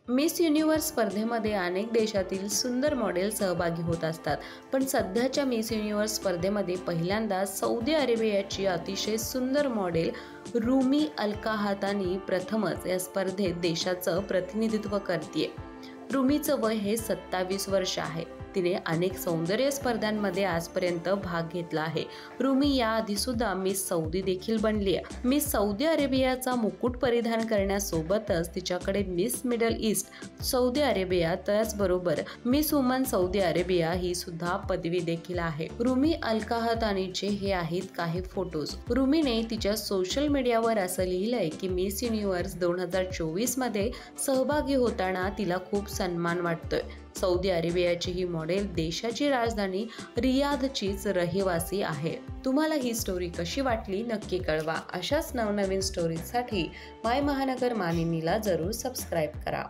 Miss universe स्पर्धेमध्ये अनेक देशातील सुंदर मॉडेल सहभागी होत असतात, पण सध्याच्या मिस युनिव्हर्स स्पर्धेमध्ये पहिल्यांदा सौदी अरेबियाची अतिशय सुंदर मॉडेल रुमी अल्काहातानी प्रथमच या स्पर्धेत देशाचं प्रतिनिधित्व करते। रुमीचं वय हे 27 वर्ष आहे। तिने अनेक सौंदर्य स्पर्धांमध्ये आजपर्यंत भाग घेतला आहे। रुमी याआधी सुद्धा मिस सौदी देखील बनली आहे। मिस सौदी अरेबियाचा मुकुट परिधान करण्यासोबतच तिच्याकडे miss middle east Saudi Arabia त्याचबरोबर मिस वुमन सौदी अरेबिया ही सुद्धा पदवी देखील आहे। रुमी अल्काहातानीचे हे आहेत काही फोटोज। रुमीने तिच्या सोशल मीडियावर असं लिहिलंय की मिस युनिव्हर्स 2024 मध्ये सहभागी होताना तिला खूप सन्मान वाटतोय। सौदी अरेबियाची ही मॉडेल देशाची राजधानी रियाधचीच रहिवासी आहे। तुम्हाला ही स्टोरी कशी वाटली नक्की कळवा। अशाच नवनवीन स्टोरीजसाठी माय महानगर मानिनीला जरूर सबस्क्राईब करा।